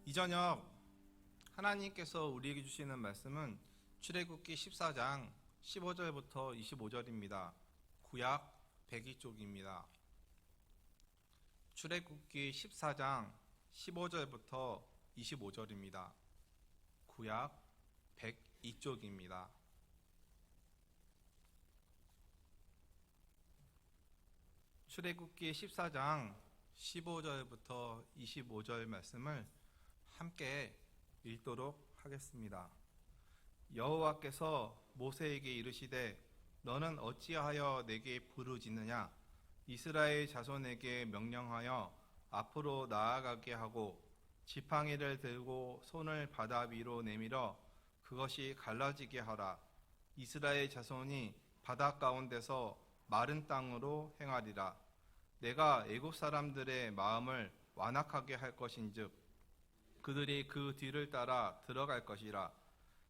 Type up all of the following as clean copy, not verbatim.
이 저녁 하나님께서 우리에게 주시는 말씀은 출애굽기 14장 15절부터 25절입니다. 구약 102쪽입니다. 출애굽기 14장 15절부터 25절입니다. 구약 102쪽입니다. 출애굽기 14장 15절부터 25절 말씀을 함께 읽도록 하겠습니다. 여호와께서 모세에게 이르시되 너는 어찌하여 내게 부르짖느냐? 이스라엘 자손에게 명령하여 앞으로 나아가게 하고 지팡이를 들고 손을 바다 위로 내밀어 그것이 갈라지게 하라. 이스라엘 자손이 바다 가운데서 마른 땅으로 행하리라. 내가 애굽 사람들의 마음을 완악하게 할 것인즉 그들이 그 뒤를 따라 들어갈 것이라.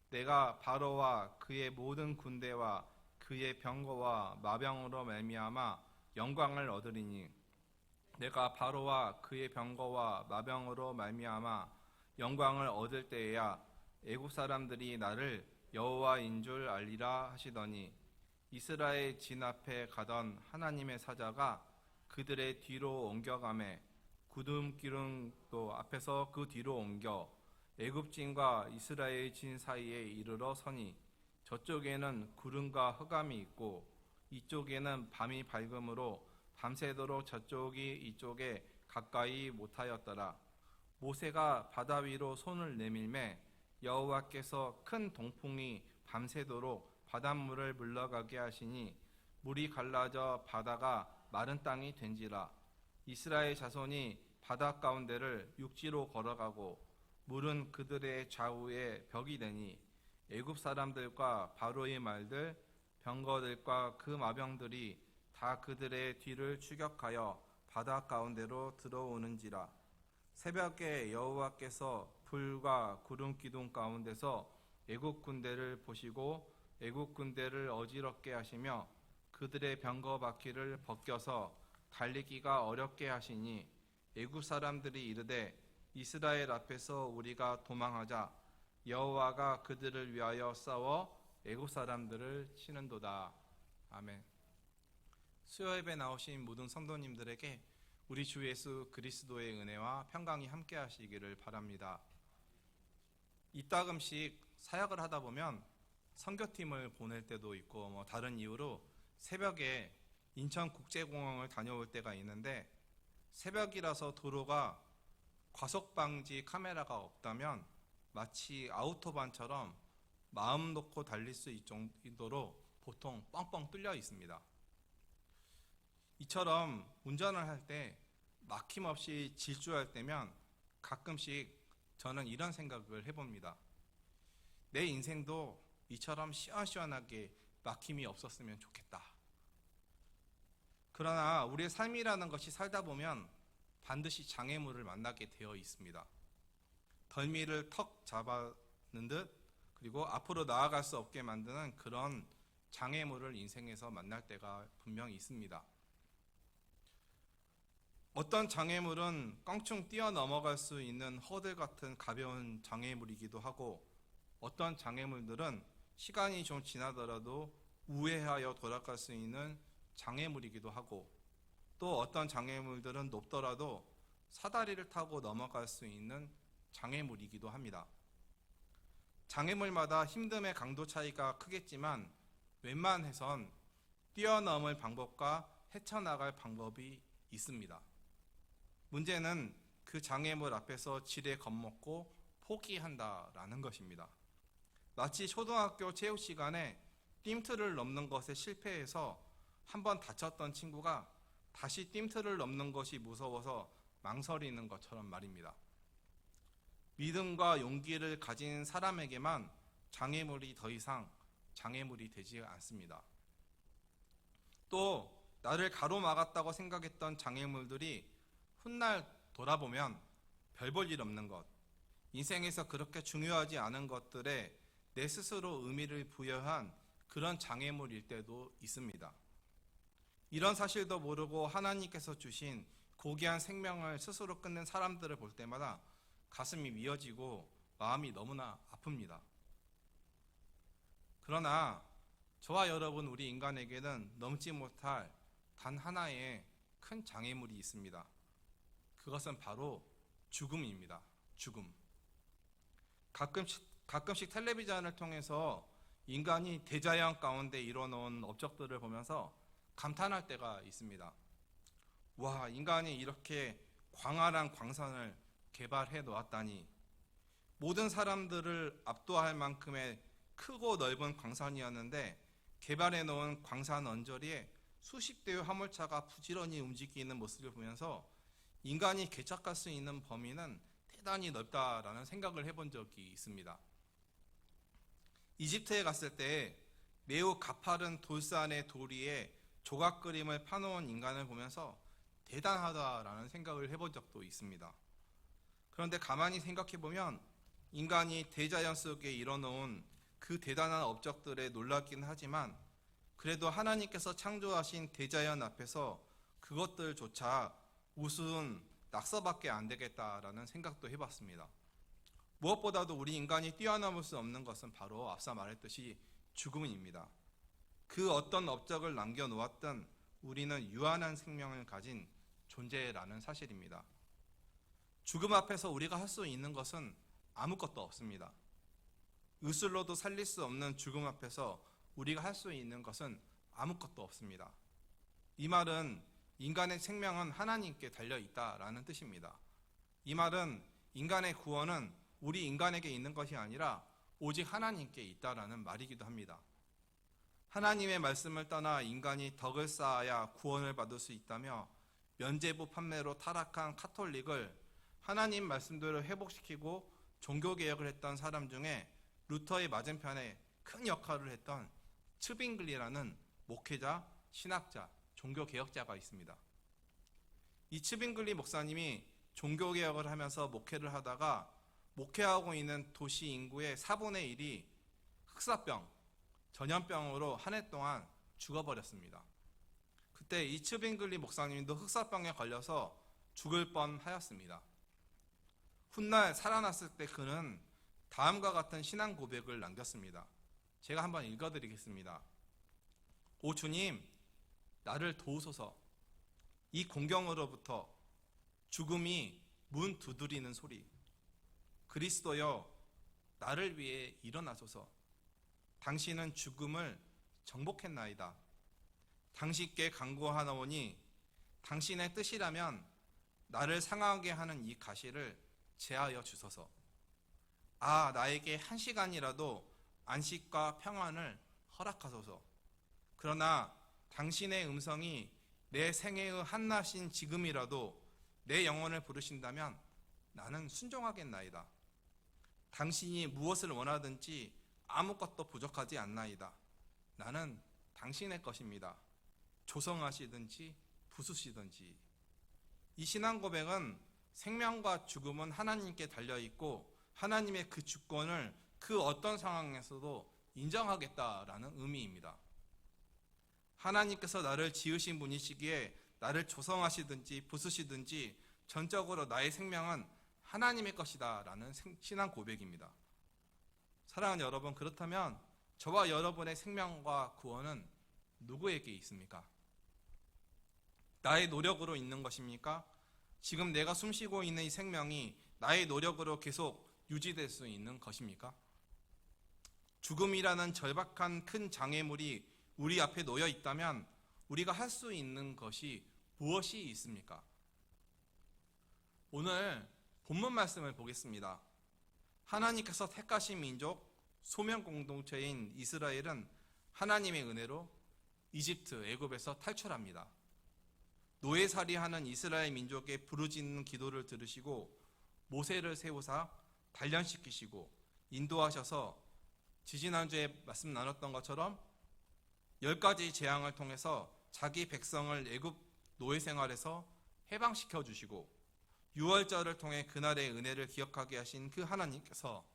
내가 바로와 그의 모든 군대와 그의 병거와 마병으로 말미암아 영광을 얻으리니 내가 바로와 그의 병거와 마병으로 말미암아 영광을 얻을 때에야 애굽 사람들이 나를 여호와인 줄 알리라 하시더니 이스라엘 진 앞에 가던 하나님의 사자가 그들의 뒤로 옮겨가매 구름 기둥도 앞에서 그 뒤로 옮겨 애굽진과 이스라엘 진 사이에 이르러 서니 저쪽에는 구름과 흑암이 있고 이쪽에는 밤이 밝음으로 밤새도록 저쪽이 이쪽에 가까이 못하였더라. 모세가 바다 위로 손을 내밀매 여호와께서 큰 동풍이 밤새도록 바닷물을 물러가게 하시니 물이 갈라져 바다가 마른 땅이 된지라. 이스라엘 자손이 바다 가운데를 육지로 걸어가고 물은 그들의 좌우에 벽이 되니 애굽 사람들과 바로의 말들 병거들과 그 마병들이 다 그들의 뒤를 추격하여 바다 가운데로 들어오는지라. 새벽에 여호와께서 불과 구름 기둥 가운데서 애굽 군대를 보시고 애굽 군대를 어지럽게 하시며 그들의 병거 바퀴를 벗겨서 달리기가 어렵게 하시니 애굽 사람들이 이르되 이스라엘 앞에서 우리가 도망하자. 여호와가 그들을 위하여 싸워 애굽 사람들을 치는도다. 아멘. 수요 예배 나오신 모든 성도님들에게 우리 주 예수 그리스도의 은혜와 평강이 함께 하시기를 바랍니다. 이따금씩 사역을 하다 보면 선교팀을 보낼 때도 있고 다른 이유로 새벽에 인천국제공항을 다녀올 때가 있는데 새벽이라서 도로가 과속방지 카메라가 없다면 마치 아우토반처럼 마음 놓고 달릴 수 있을 정도로 보통 뻥뻥 뚫려 있습니다. 이처럼 운전을 할 때 막힘없이 질주할 때면 가끔씩 저는 이런 생각을 해봅니다. 내 인생도 이처럼 시원시원하게 막힘이 없었으면 좋겠다. 그러나 우리의 삶이라는 것이 살다 보면 반드시 장애물을 만나게 되어 있습니다. 덜미를 턱 잡는 듯 그리고 앞으로 나아갈 수 없게 만드는 그런 장애물을 인생에서 만날 때가 분명히 있습니다. 어떤 장애물은 껑충 뛰어넘어갈 수 있는 허들 같은 가벼운 장애물이기도 하고 어떤 장애물들은 시간이 좀 지나더라도 우회하여 돌아갈 수 있는 장애물이기도 하고 또 어떤 장애물들은 높더라도 사다리를 타고 넘어갈 수 있는 장애물이기도 합니다. 장애물마다 힘듦의 강도 차이가 크겠지만 웬만해선 뛰어넘을 방법과 헤쳐나갈 방법이 있습니다. 문제는 그 장애물 앞에서 지레 겁먹고 포기한다라는 것입니다. 마치 초등학교 체육 시간에 뜀틀을 넘는 것에 실패해서 한번 다쳤던 친구가 다시 뜀틀을 넘는 것이 무서워서 망설이는 것처럼 말입니다. 믿음과 용기를 가진 사람에게만 장애물이 더 이상 장애물이 되지 않습니다. 또 나를 가로막았다고 생각했던 장애물들이 훗날 돌아보면 별 볼 일 없는 것, 인생에서 그렇게 중요하지 않은 것들에 내 스스로 의미를 부여한 그런 장애물일 때도 있습니다. 이런 사실도 모르고 하나님께서 주신 고귀한 생명을 스스로 끊는 사람들을 볼 때마다 가슴이 미어지고 마음이 너무나 아픕니다. 그러나 저와 여러분 우리 인간에게는 넘지 못할 단 하나의 큰 장애물이 있습니다. 그것은 바로 죽음입니다. 죽음. 가끔씩 텔레비전을 통해서 인간이 대자연 가운데 이뤄놓은 업적들을 보면서 감탄할 때가 있습니다. 와, 인간이 이렇게 광활한 광산을 개발해 놓았다니. 모든 사람들을 압도할 만큼의 크고 넓은 광산이었는데 개발해 놓은 광산 언저리에 수십 대의 화물차가 부지런히 움직이는 모습을 보면서 인간이 개척할 수 있는 범위는 대단히 넓다라는 생각을 해본 적이 있습니다. 이집트에 갔을 때 매우 가파른 돌산의 돌 위에 조각 그림을 파놓은 인간을 보면서 대단하다라는 생각을 해본 적도 있습니다. 그런데 가만히 생각해보면 인간이 대자연 속에 이뤄놓은 그 대단한 업적들에 놀랍긴 하지만 그래도 하나님께서 창조하신 대자연 앞에서 그것들조차 우스운 낙서밖에 안 되겠다라는 생각도 해봤습니다. 무엇보다도 우리 인간이 뛰어넘을 수 없는 것은 바로 앞서 말했듯이 죽음입니다. 그 어떤 업적을 남겨놓았든 우리는 유한한 생명을 가진 존재라는 사실입니다. 죽음 앞에서 우리가 할 수 있는 것은 아무것도 없습니다. 의술로도 살릴 수 없는 죽음 앞에서 우리가 할 수 있는 것은 아무것도 없습니다. 이 말은 인간의 생명은 하나님께 달려있다라는 뜻입니다. 이 말은 인간의 구원은 우리 인간에게 있는 것이 아니라 오직 하나님께 있다라는 말이기도 합니다. 하나님의 말씀을 떠나 인간이 덕을 쌓아야 구원을 받을 수 있다며 면죄부 판매로 타락한 카톨릭을 하나님 말씀대로 회복시키고 종교개혁을 했던 사람 중에 루터의 맞은편에 큰 역할을 했던 츠빙글리라는 목회자, 신학자, 종교개혁자가 있습니다. 이 츠빙글리 목사님이 종교개혁을 하면서 목회를 하다가 목회하고 있는 도시 인구의 4분의 1이 흑사병, 전염병으로 한 해 동안 죽어버렸습니다. 그때 이 츠빙글리 목사님도 흑사병에 걸려서 죽을 뻔하였습니다. 훗날 살아났을 때 그는 다음과 같은 신앙 고백을 남겼습니다. 제가 한번 읽어드리겠습니다. 오 주님, 나를 도우소서. 이 공경으로부터 죽음이 문 두드리는 소리. 그리스도여, 나를 위해 일어나소서. 당신은 죽음을 정복했나이다. 당신께 간구하나오니 당신의 뜻이라면 나를 상하게 하는 이 가시를 제하여 주소서. 아, 나에게 한 시간이라도 안식과 평안을 허락하소서. 그러나 당신의 음성이 내 생애의 한낮인 지금이라도 내 영혼을 부르신다면 나는 순종하겠나이다. 당신이 무엇을 원하든지 아무것도 부족하지 않나이다. 나는 당신의 것입니다. 조성하시든지 부수시든지. 이 신앙 고백은 생명과 죽음은 하나님께 달려있고 하나님의 그 주권을 그 어떤 상황에서도 인정하겠다라는 의미입니다. 하나님께서 나를 지으신 분이시기에 나를 조성하시든지 부수시든지 전적으로 나의 생명은 하나님의 것이다 라는 신앙 고백입니다. 사랑하는 여러분, 그렇다면 저와 여러분의 생명과 구원은 누구에게 있습니까? 나의 노력으로 있는 것입니까? 지금 내가 숨쉬고 있는 이 생명이 나의 노력으로 계속 유지될 수 있는 것입니까? 죽음이라는 절박한 큰 장애물이 우리 앞에 놓여 있다면 우리가 할 수 있는 것이 무엇이 있습니까? 오늘 본문 말씀을 보겠습니다. 하나님께서 택하신 민족, 소명 공동체인 이스라엘은 하나님의 은혜로 이집트, 애굽에서 탈출합니다. 노예살이하는 이스라엘 민족의 부르짖는 기도를 들으시고 모세를 세우사 단련시키시고 인도하셔서 지지난주에 말씀 나눴던 것처럼 10가지 재앙을 통해서 자기 백성을 애굽 노예 생활에서 해방시켜 주시고 유월절을 통해 그날의 은혜를 기억하게 하신 그 하나님께서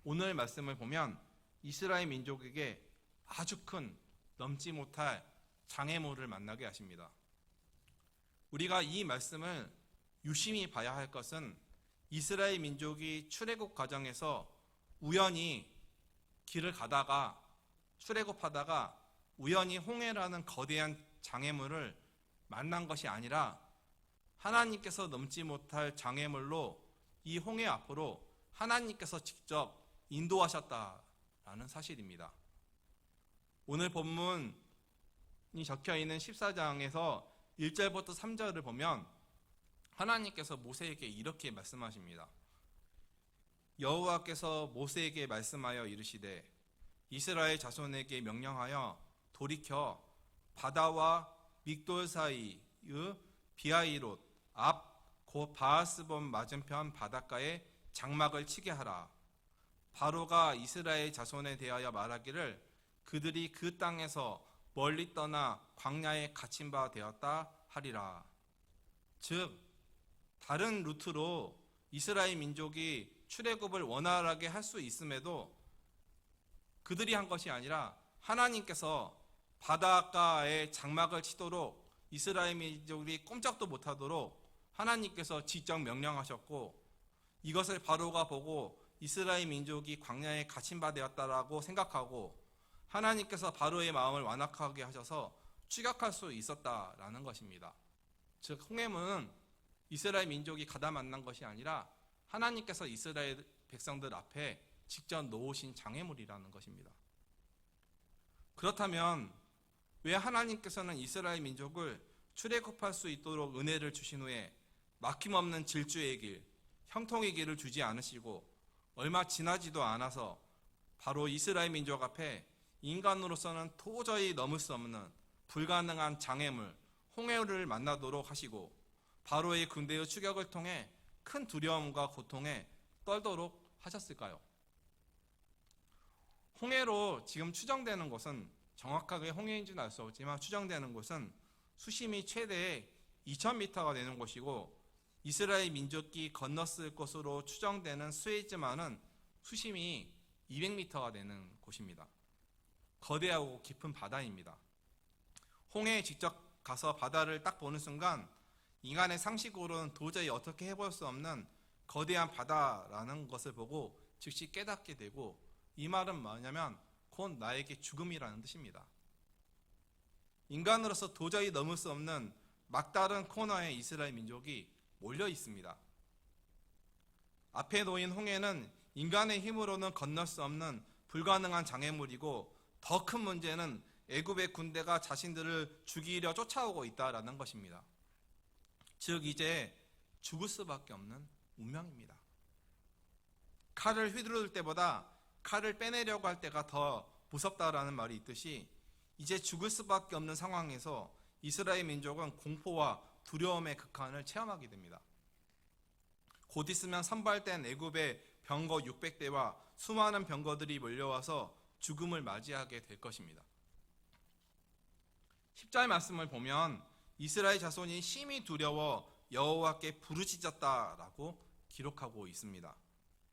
오늘 말씀을 보면 이스라엘 민족에게 아주 큰 넘지 못할 장애물을 만나게 하십니다. 우리가 이 말씀을 유심히 봐야 할 것은 이스라엘 민족이 출애굽 과정에서 우연히 길을 가다가 출애굽하다가 우연히 홍해라는 거대한 장애물을 만난 것이 아니라 하나님께서 넘지 못할 장애물로 이 홍해 앞으로 하나님께서 직접 인도하셨다라는 사실입니다. 오늘 본문이 적혀 있는 14장에서 1절부터 3절을 보면 하나님께서 모세에게 이렇게 말씀하십니다. 여호와께서 모세에게 말씀하여 이르시되 이스라엘 자손에게 명령하여 돌이켜 바다와 믹돌 사이의 비하이롯 앞 곧 바하스본 맞은편 바닷가에 장막을 치게 하라. 바로가 이스라엘 자손에 대하여 말하기를 그들이 그 땅에서 멀리 떠나 광야에 갇힌 바 되었다 하리라. 즉 다른 루트로 이스라엘 민족이 출애굽을 원활하게 할 수 있음에도 그들이 한 것이 아니라 하나님께서 바닷가에 장막을 치도록 이스라엘 민족이 꼼짝도 못하도록 하나님께서 직접 명령하셨고 이것을 바로가 보고 이스라엘 민족이 광야에 갇힌 바 되었다라고 생각하고 하나님께서 바로의 마음을 완악하게 하셔서 추격할 수 있었다라는 것입니다. 즉 홍해문은 이스라엘 민족이 가다 만난 것이 아니라 하나님께서 이스라엘 백성들 앞에 직접 놓으신 장애물이라는 것입니다. 그렇다면 왜 하나님께서는 이스라엘 민족을 출애굽할 수 있도록 은혜를 주신 후에 막힘없는 질주의 길, 형통의 길을 주지 않으시고 얼마 지나지도 않아서 바로 이스라엘 민족 앞에 인간으로서는 도저히 넘을 수 없는 불가능한 장애물, 홍해를 만나도록 하시고 바로의 군대의 추격을 통해 큰 두려움과 고통에 떨도록 하셨을까요? 홍해로 지금 추정되는 곳은 정확하게 홍해인지는 알 수 없지만 추정되는 곳은 수심이 최대 2000m가 되는 곳이고 이스라엘 민족이 건넜을 것으로 추정되는 스웨즈만은 수심이 200m가 되는 곳입니다. 거대하고 깊은 바다입니다. 홍해에 직접 가서 바다를 딱 보는 순간 인간의 상식으로는 도저히 어떻게 해볼 수 없는 거대한 바다라는 것을 보고 즉시 깨닫게 되고 이 말은 뭐냐면 곧 나에게 죽음이라는 뜻입니다. 인간으로서 도저히 넘을 수 없는 막다른 코너에 이스라엘 민족이 몰려 있습니다. 앞에 놓인 홍해는 인간의 힘으로는 건널 수 없는 불가능한 장애물이고 더 큰 문제는 애굽의 군대가 자신들을 죽이려 쫓아오고 있다라는 것입니다. 즉 이제 죽을 수밖에 없는 운명입니다. 칼을 휘두를 때보다 칼을 빼내려고 할 때가 더 무섭다라는 말이 있듯이 이제 죽을 수밖에 없는 상황에서 이스라엘 민족은 공포와 두려움의 극한을 체험하게 됩니다. 곧 있으면 선발된 애굽의 병거 600대와 수많은 병거들이 몰려와서 죽음을 맞이하게 될 것입니다. 10절 말씀을 보면 이스라엘 자손이 심히 두려워 여호와께 부르짖었다라고 기록하고 있습니다.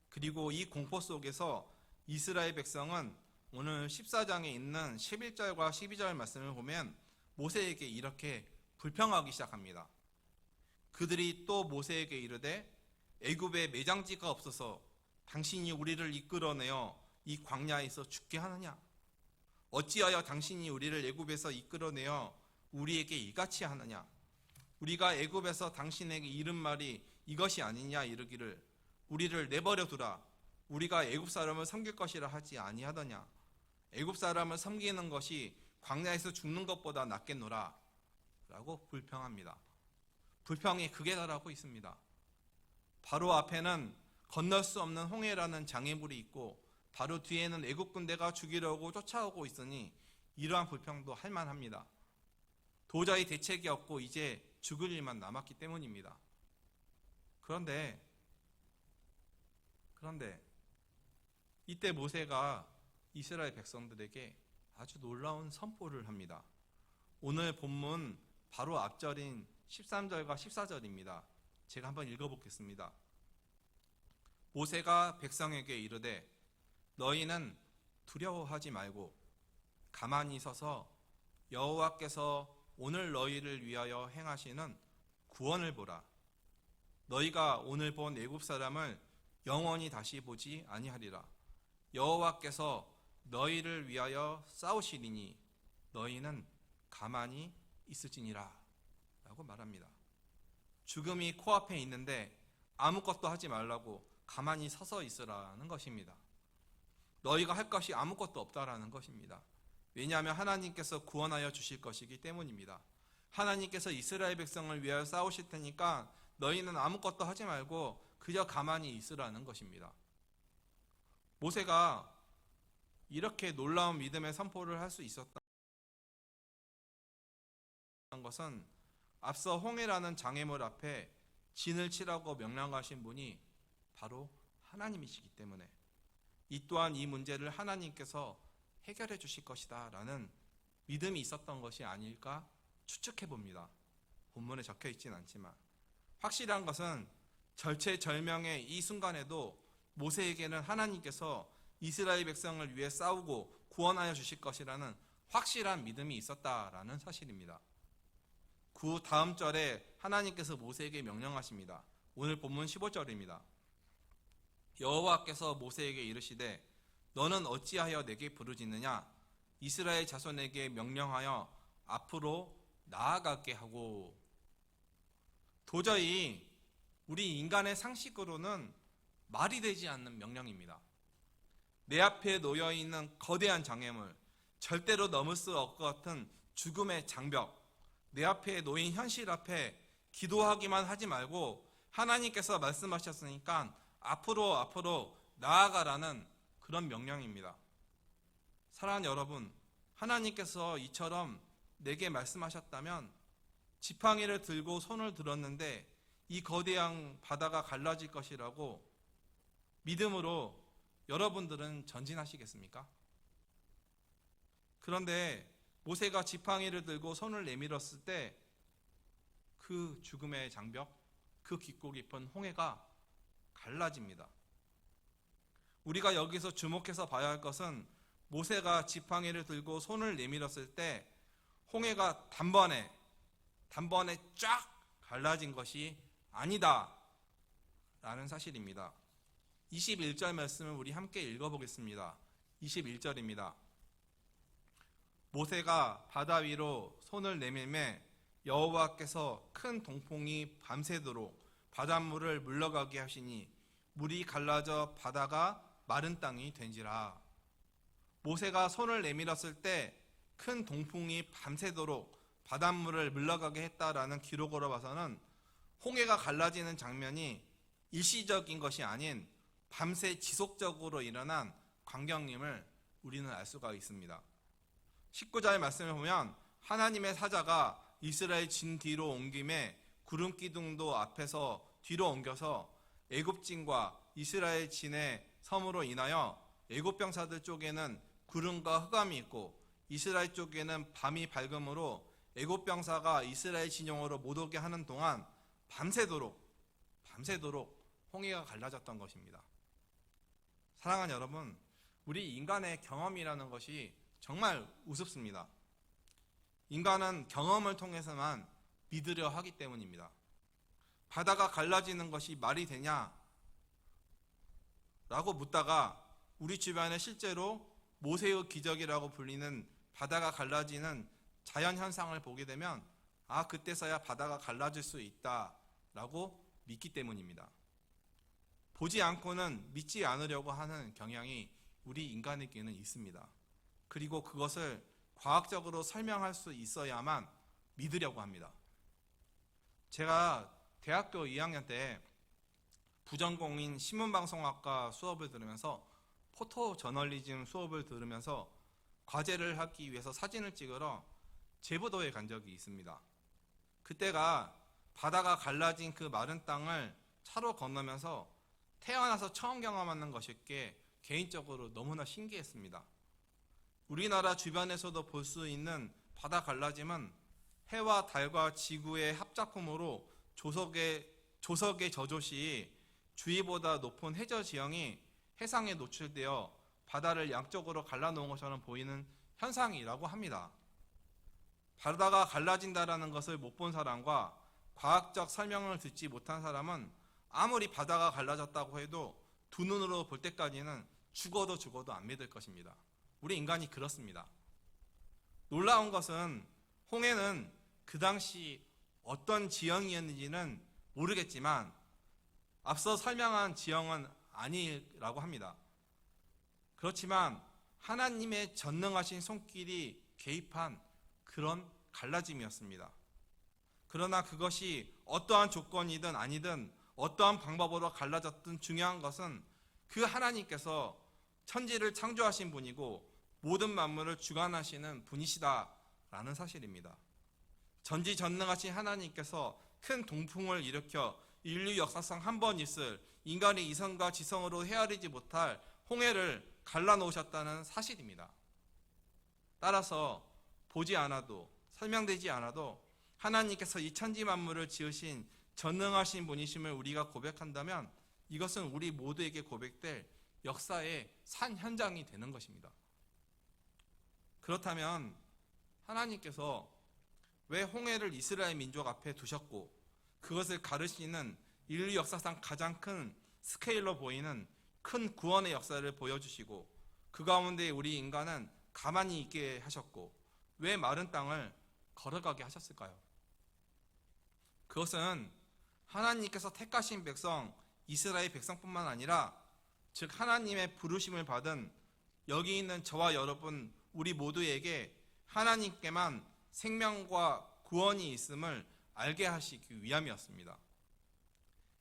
그리고 이 공포 속에서 이스라엘 백성은 오늘 14장에 있는 11절과 12절 말씀을 보면 모세에게 이렇게 불평하기 시작합니다. 그들이 또 모세에게 이르되 애굽에 매장지가 없어서 당신이 우리를 이끌어내어 이 광야에서 죽게 하느냐? 어찌하여 당신이 우리를 애굽에서 이끌어내어 우리에게 이같이 하느냐? 우리가 애굽에서 당신에게 이른 말이 이것이 아니냐 이르기를 우리를 내버려 두라. 우리가 애굽 사람을 섬길 것이라 하지 아니하더냐? 애굽 사람을 섬기는 것이 광야에서 죽는 것보다 낫겠노라 라고 불평합니다. 불평이 극에 달하고 있습니다. 바로 앞에는 건널 수 없는 홍해라는 장애물이 있고 바로 뒤에는 애굽 군대가 죽이려고 쫓아오고 있으니 이러한 불평도 할 만합니다. 도저히 대책이 없고 이제 죽을 일만 남았기 때문입니다. 그런데 이때 모세가 이스라엘 백성들에게 아주 놀라운 선포를 합니다. 오늘 본문 바로 앞절인 13절과 14절입니다. 제가 한번 읽어보겠습니다. 모세가 백성에게 이르되 너희는 두려워하지 말고 가만히 서서 여호와께서 오늘 너희를 위하여 행하시는 구원을 보라. 너희가 오늘 본 애굽 사람을 영원히 다시 보지 아니하리라. 여호와께서 너희를 위하여 싸우시리니 너희는 가만히 있을지니라 라고 말합니다. 죽음이 코앞에 있는데 아무것도 하지 말라고 가만히 서서 있으라는 것입니다. 너희가 할 것이 아무것도 없다라는 것입니다. 왜냐하면 하나님께서 구원하여 주실 것이기 때문입니다. 하나님께서 이스라엘 백성을 위하여 싸우실 테니까 너희는 아무것도 하지 말고 그저 가만히 있으라는 것입니다. 모세가 이렇게 놀라운 믿음의 선포를 할 수 있었던 것은 앞서 홍해라는 장애물 앞에 진을 치라고 명령하신 분이 바로 하나님이시기 때문에 이 또한 이 문제를 하나님께서 해결해 주실 것이다 라는 믿음이 있었던 것이 아닐까 추측해 봅니다. 본문에 적혀 있진 않지만 확실한 것은 절체절명의 이 순간에도 모세에게는 하나님께서 이스라엘 백성을 위해 싸우고 구원하여 주실 것이라는 확실한 믿음이 있었다라는 사실입니다. 그 다음 절에 하나님께서 모세에게 명령하십니다. 오늘 본문 15절입니다. 여호와께서 모세에게 이르시되 너는 어찌하여 내게 부르짖느냐? 이스라엘 자손에게 명령하여 앞으로 나아가게 하고. 도저히 우리 인간의 상식으로는 말이 되지 않는 명령입니다. 내 앞에 놓여있는 거대한 장애물, 절대로 넘을 수 없을 것 같은 죽음의 장벽, 내 앞에 놓인 현실 앞에 기도하기만 하지 말고 하나님께서 말씀하셨으니까 앞으로 나아가라는 그런 명령입니다. 사랑하는 여러분, 하나님께서 이처럼 내게 말씀하셨다면 지팡이를 들고 손을 들었는데 이 거대한 바다가 갈라질 것이라고 믿음으로 여러분들은 전진하시겠습니까? 그런데 모세가 지팡이를 들고 손을 내밀었을 때 그 죽음의 장벽, 그 깊고 깊은 홍해가 갈라집니다. 우리가 여기서 주목해서 봐야 할 것은 모세가 지팡이를 들고 손을 내밀었을 때 홍해가 단번에 쫙 갈라진 것이 아니다 라는 사실입니다. 21절 말씀을 우리 함께 읽어보겠습니다. 21절입니다. 모세가 바다 위로 손을 내밀매 여호와께서 큰 동풍이 밤새도록 바닷물을 물러가게 하시니 물이 갈라져 바다가 마른 땅이 된지라. 모세가 손을 내밀었을 때 큰 동풍이 밤새도록 바닷물을 물러가게 했다라는 기록으로 봐서는 홍해가 갈라지는 장면이 일시적인 것이 아닌 밤새 지속적으로 일어난 광경임을 우리는 알 수가 있습니다. 19절 말씀을 보면 하나님의 사자가 이스라엘 진 뒤로 온 김에 구름 기둥도 앞에서 뒤로 옮겨서 애굽진과 이스라엘 진의 섬으로 인하여 애굽 병사들 쪽에는 구름과 흑암이 있고 이스라엘 쪽에는 밤이 밝음으로 애굽 병사가 이스라엘 진영으로 못 오게 하는 동안 밤새도록 홍해가 갈라졌던 것입니다. 사랑하는 여러분, 우리 인간의 경험이라는 것이 정말 우습습니다. 인간은 경험을 통해서만 믿으려 하기 때문입니다. 바다가 갈라지는 것이 말이 되냐? 라고 묻다가 우리 주변에 실제로 모세의 기적이라고 불리는 바다가 갈라지는 자연현상을 보게 되면 그때서야 바다가 갈라질 수 있다라고 믿기 때문입니다. 보지 않고는 믿지 않으려고 하는 경향이 우리 인간에게는 있습니다. 그리고 그것을 과학적으로 설명할 수 있어야만 믿으려고 합니다. 제가 대학교 2학년 때 부전공인 신문방송학과 수업을 들으면서 포토저널리즘 수업을 들으면서 과제를 하기 위해서 사진을 찍으러 제부도에 간 적이 있습니다. 그때가 바다가 갈라진 그 마른 땅을 차로 건너면서 태어나서 처음 경험하는 것이기에 개인적으로 너무나 신기했습니다. 우리나라 주변에서도 볼 수 있는 바다 갈라짐은 해와 달과 지구의 합작품으로 조석의 저조시 주위보다 높은 해저 지형이 해상에 노출되어 바다를 양쪽으로 갈라놓은 것처럼 보이는 현상이라고 합니다. 바다가 갈라진다라는 것을 못 본 사람과 과학적 설명을 듣지 못한 사람은 아무리 바다가 갈라졌다고 해도 두 눈으로 볼 때까지는 죽어도 안 믿을 것입니다. 우리 인간이 그렇습니다. 놀라운 것은 홍해는 그 당시 어떤 지형이었는지는 모르겠지만 앞서 설명한 지형은 아니라고 합니다. 그렇지만 하나님의 전능하신 손길이 개입한 그런 갈라짐이었습니다. 그러나 그것이 어떠한 조건이든 아니든 어떠한 방법으로 갈라졌든 중요한 것은 그 하나님께서 천지를 창조하신 분이고 모든 만물을 주관하시는 분이시다라는 사실입니다. 전지전능하신 하나님께서 큰 동풍을 일으켜 인류 역사상 한 번 있을 인간의 이성과 지성으로 헤아리지 못할 홍해를 갈라놓으셨다는 사실입니다. 따라서 보지 않아도 설명되지 않아도 하나님께서 이 천지 만물을 지으신 전능하신 분이심을 우리가 고백한다면 이것은 우리 모두에게 고백될 역사의 산 현장이 되는 것입니다. 그렇다면 하나님께서 왜 홍해를 이스라엘 민족 앞에 두셨고 그것을 가르치는 인류 역사상 가장 큰 스케일로 보이는 큰 구원의 역사를 보여주시고 그 가운데 우리 인간은 가만히 있게 하셨고 왜 마른 땅을 걸어가게 하셨을까요? 그것은 하나님께서 택하신 백성 이스라엘 백성뿐만 아니라 즉 하나님의 부르심을 받은 여기 있는 저와 여러분 우리 모두에게 하나님께만 생명과 구원이 있음을 알게 하시기 위함이었습니다.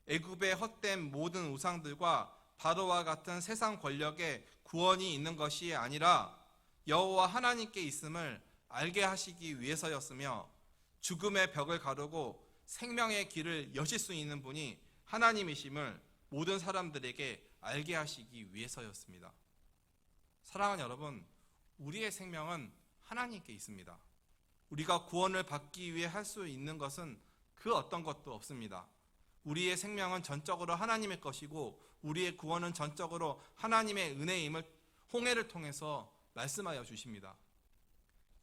애굽의 헛된 모든 우상들과 바로와 같은 세상 권력에 구원이 있는 것이 아니라 여호와 하나님께 있음을 알게 하시기 위해서였으며 죽음의 벽을 가르고 생명의 길을 여실 수 있는 분이 하나님이심을 모든 사람들에게 알게 하시기 위해서였습니다. 사랑하는 여러분, 우리의 생명은 하나님께 있습니다. 우리가 구원을 받기 위해 할 수 있는 것은 그 어떤 것도 없습니다. 우리의 생명은 전적으로 하나님의 것이고 우리의 구원은 전적으로 하나님의 은혜임을 홍해를 통해서 말씀하여 주십니다.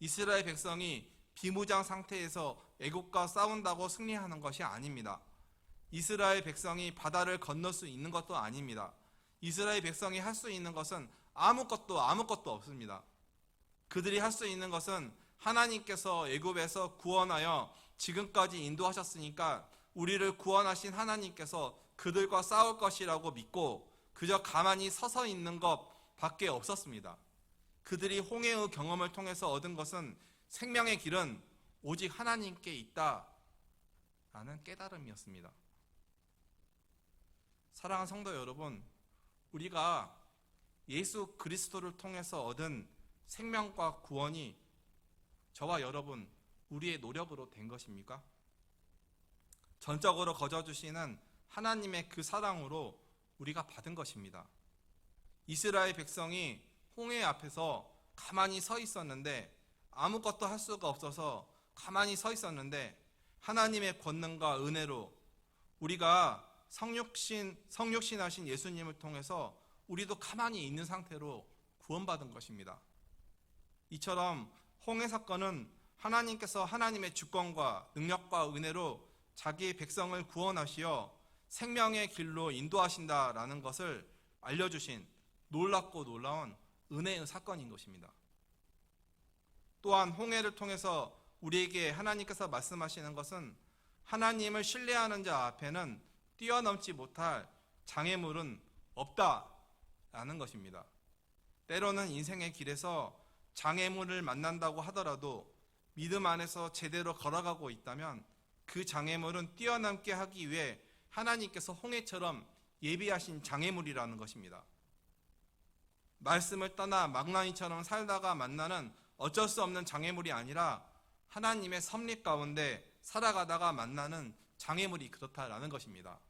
이스라엘 백성이 비무장 상태에서 애국과 싸운다고 승리하는 것이 아닙니다. 이스라엘 백성이 바다를 건널 수 있는 것도 아닙니다. 이스라엘 백성이 할 수 있는 것은 아무것도 없습니다. 그들이 할 수 있는 것은 하나님께서 애굽에서 구원하여 지금까지 인도하셨으니까 우리를 구원하신 하나님께서 그들과 싸울 것이라고 믿고 그저 가만히 서서 있는 것 밖에 없었습니다. 그들이 홍해의 경험을 통해서 얻은 것은 생명의 길은 오직 하나님께 있다라는 깨달음이었습니다. 사랑하는 성도 여러분, 우리가 예수 그리스도를 통해서 얻은 생명과 구원이 저와 여러분 우리의 노력으로 된 것입니까? 전적으로 거저주시는 하나님의 그 사랑으로 우리가 받은 것입니다. 이스라엘 백성이 홍해 앞에서 가만히 서 있었는데 아무것도 할 수가 없어서 가만히 서 있었는데 하나님의 권능과 은혜로 우리가 성육신하신 예수님을 통해서 우리도 가만히 있는 상태로 구원받은 것입니다. 이처럼 홍해 사건은 하나님께서 하나님의 주권과 능력과 은혜로 자기 백성을 구원하시어 생명의 길로 인도하신다라는 것을 알려주신 놀랍고 놀라운 은혜의 사건인 것입니다. 또한 홍해를 통해서 우리에게 하나님께서 말씀하시는 것은 하나님을 신뢰하는 자 앞에는 뛰어넘지 못할 장애물은 없다라는 것입니다. 때로는 인생의 길에서 장애물을 만난다고 하더라도 믿음 안에서 제대로 걸어가고 있다면 그 장애물은 뛰어넘게 하기 위해 하나님께서 홍해처럼 예비하신 장애물이라는 것입니다. 말씀을 떠나 망나니처럼 살다가 만나는 어쩔 수 없는 장애물이 아니라 하나님의 섭리 가운데 살아가다가 만나는 장애물이 그렇다라는 것입니다.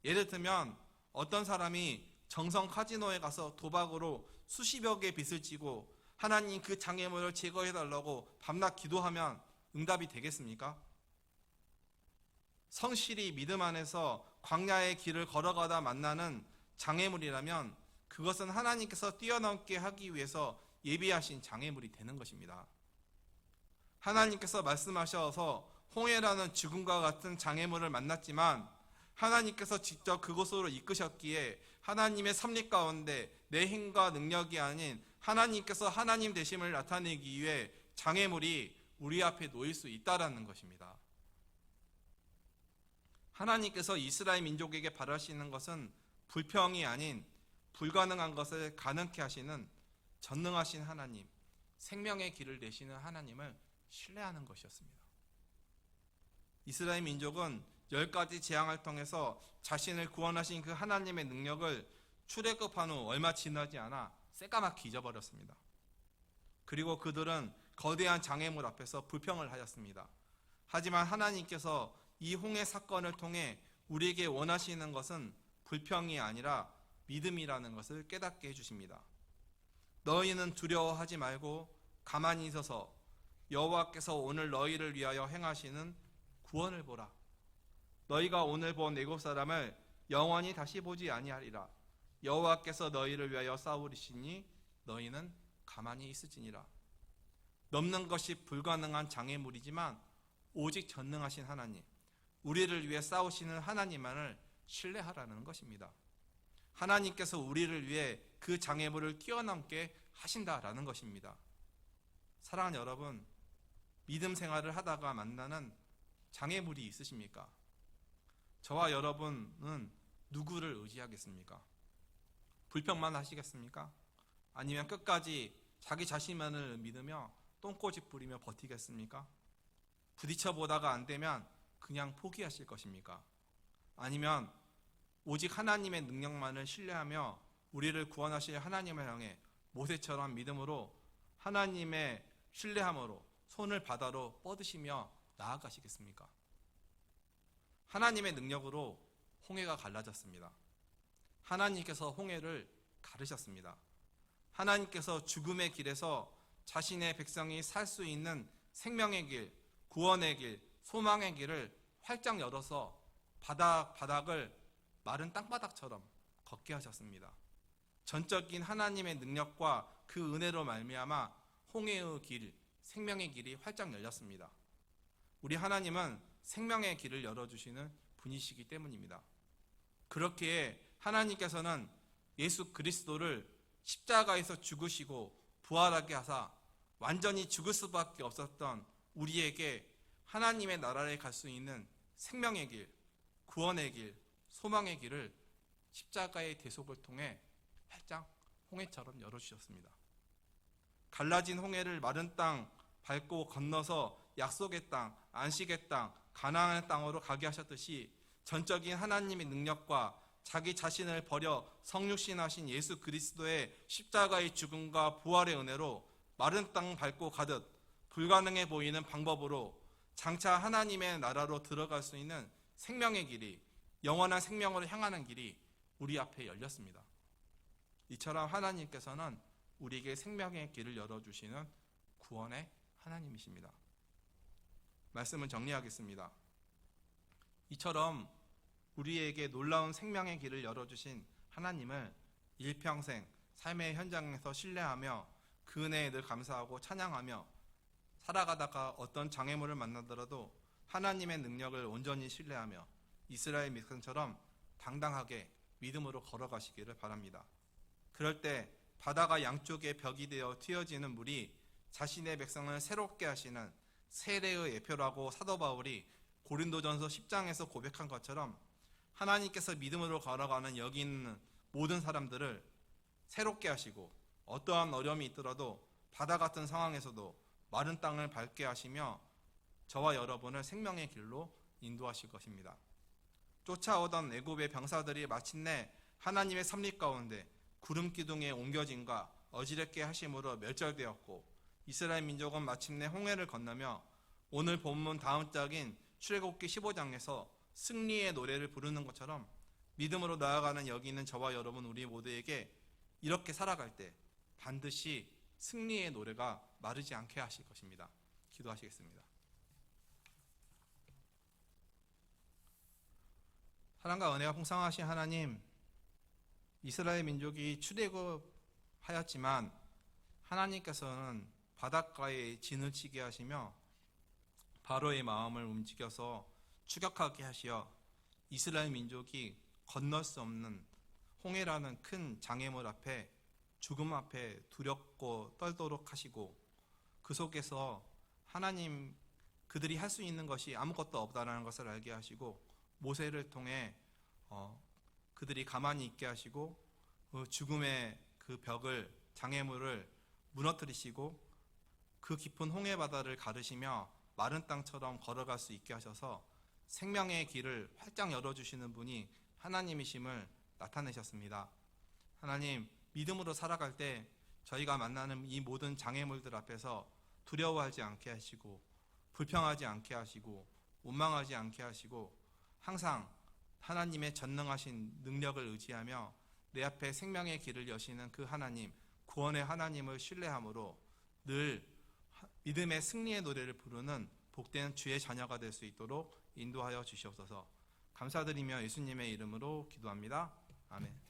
예를 들면 어떤 사람이 정성 카지노에 가서 도박으로 수십여 개의 빚을 지고 하나님 그 장애물을 제거해달라고 밤낮 기도하면 응답이 되겠습니까? 성실히 믿음 안에서 광야의 길을 걸어가다 만나는 장애물이라면 그것은 하나님께서 뛰어넘게 하기 위해서 예비하신 장애물이 되는 것입니다. 하나님께서 말씀하셔서 홍해라는 죽음과 같은 장애물을 만났지만 하나님께서 직접 그곳으로 이끄셨기에 하나님의 섭리 가운데 내 힘과 능력이 아닌 하나님께서 하나님 되심을 나타내기 위해 장애물이 우리 앞에 놓일 수 있다라는 것입니다. 하나님께서 이스라엘 민족에게 바라시는 것은 불평이 아닌 불가능한 것을 가능케 하시는 전능하신 하나님, 생명의 길을 내시는 하나님을 신뢰하는 것이었습니다. 이스라엘 민족은 10가지 재앙을 통해서 자신을 구원하신 그 하나님의 능력을 출애굽한 후 얼마 지나지 않아 새까맣게 잊어버렸습니다. 그리고 그들은 거대한 장애물 앞에서 불평을 하였습니다. 하지만 하나님께서 이 홍해 사건을 통해 우리에게 원하시는 것은 불평이 아니라 믿음이라는 것을 깨닫게 해주십니다. 너희는 두려워하지 말고 가만히 있어서 여호와께서 오늘 너희를 위하여 행하시는 구원을 보라. 너희가 오늘 본 애굽 사람을 영원히 다시 보지 아니하리라. 여호와께서 너희를 위하여 싸우리시니 너희는 가만히 있으지니라. 넘는 것이 불가능한 장애물이지만 오직 전능하신 하나님, 우리를 위해 싸우시는 하나님만을 신뢰하라는 것입니다. 하나님께서 우리를 위해 그 장애물을 뛰어넘게 하신다라는 것입니다. 사랑하는 여러분, 믿음 생활을 하다가 만나는 장애물이 있으십니까? 저와 여러분은 누구를 의지하겠습니까? 불평만 하시겠습니까? 아니면 끝까지 자기 자신만을 믿으며 똥꼬집 부리며 버티겠습니까? 부딪혀 보다가 안 되면 그냥 포기하실 것입니까? 아니면 오직 하나님의 능력만을 신뢰하며 우리를 구원하실 하나님을 향해 모세처럼 믿음으로 하나님의 신뢰함으로 손을 바다로 뻗으시며 나아가시겠습니까? 하나님의 능력으로 홍해가 갈라졌습니다. 하나님께서 홍해를 가르셨습니다. 하나님께서 죽음의 길에서 자신의 백성이 살 수 있는 생명의 길, 구원의 길, 소망의 길을 활짝 열어서 바닥을 마른 땅바닥처럼 걷게 하셨습니다. 전적인 하나님의 능력과 그 은혜로 말미암아 홍해의 길, 생명의 길이 활짝 열렸습니다. 우리 하나님은 생명의 길을 열어주시는 분이시기 때문입니다. 그렇기에 하나님께서는 예수 그리스도를 십자가에서 죽으시고 부활하게 하사 완전히 죽을 수밖에 없었던 우리에게 하나님의 나라에 갈 수 있는 생명의 길, 구원의 길, 소망의 길을 십자가의 대속을 통해 활짝 홍해처럼 열어주셨습니다. 갈라진 홍해를 마른 땅 밟고 건너서 약속의 땅, 안식의 땅, 가나안의 땅으로 가게 하셨듯이 전적인 하나님의 능력과 자기 자신을 버려 성육신하신 예수 그리스도의 십자가의 죽음과 부활의 은혜로 마른 땅 밟고 가듯 불가능해 보이는 방법으로 장차 하나님의 나라로 들어갈 수 있는 생명의 길이, 영원한 생명으로 향하는 길이 우리 앞에 열렸습니다. 이처럼 하나님께서는 우리에게 생명의 길을 열어주시는 구원의 하나님이십니다. 말씀을 정리하겠습니다. 이처럼 우리에게 놀라운 생명의 길을 열어주신 하나님을 일평생 삶의 현장에서 신뢰하며 그 은혜에 늘 감사하고 찬양하며 살아가다가 어떤 장애물을 만나더라도 하나님의 능력을 온전히 신뢰하며 이스라엘 백성처럼 당당하게 믿음으로 걸어가시기를 바랍니다. 그럴 때 바다가 양쪽에 벽이 되어 튀어지는 물이 자신의 백성을 새롭게 하시는 세례의 예표라고 사도 바울이 고린도전서 10장에서 고백한 것처럼 하나님께서 믿음으로 걸어가는 여기 있는 모든 사람들을 새롭게 하시고 어떠한 어려움이 있더라도 바다 같은 상황에서도 마른 땅을 밟게 하시며 저와 여러분을 생명의 길로 인도하실 것입니다. 쫓아오던 애굽의 병사들이 마침내 하나님의 섭리 가운데 구름 기둥에 옮겨짐과 어지럽게 하심으로 멸절되었고 이스라엘 민족은 마침내 홍해를 건너며 오늘 본문 다음 장인 출애굽기 15장에서 승리의 노래를 부르는 것처럼 믿음으로 나아가는 여기 있는 저와 여러분 우리 모두에게 이렇게 살아갈 때 반드시 승리의 노래가 마르지 않게 하실 것입니다. 기도하시겠습니다. 사랑과 은혜가 풍성하신 하나님, 이스라엘 민족이 출애굽하였지만 하나님께서는 바닷가에 진을 치게 하시며 바로의 마음을 움직여서 추격하게 하시어 이스라엘 민족이 건널 수 없는 홍해라는 큰 장애물 앞에, 죽음 앞에 두렵고 떨도록 하시고, 그 속에서 하나님 그들이 할 수 있는 것이 아무것도 없다라는 것을 알게 하시고, 모세를 통해 그들이 가만히 있게 하시고, 그 죽음의 그 벽을, 장애물을 무너뜨리시고, 그 깊은 홍해 바다를 가르시며 마른 땅처럼 걸어갈 수 있게 하셔서 생명의 길을 활짝 열어주시는 분이 하나님이심을 나타내셨습니다. 하나님, 믿음으로 살아갈 때 저희가 만나는 이 모든 장애물들 앞에서 두려워하지 않게 하시고, 불평하지 않게 하시고, 원망하지 않게 하시고, 항상 하나님의 전능하신 능력을 의지하며 내 앞에 생명의 길을 여시는 그 하나님, 구원의 하나님을 신뢰함으로 늘 믿음의 승리의 노래를 부르는 복된 주의 자녀가 될 수 있도록 인도하여 주시옵소서. 감사드리며 예수님의 이름으로 기도합니다. 아멘.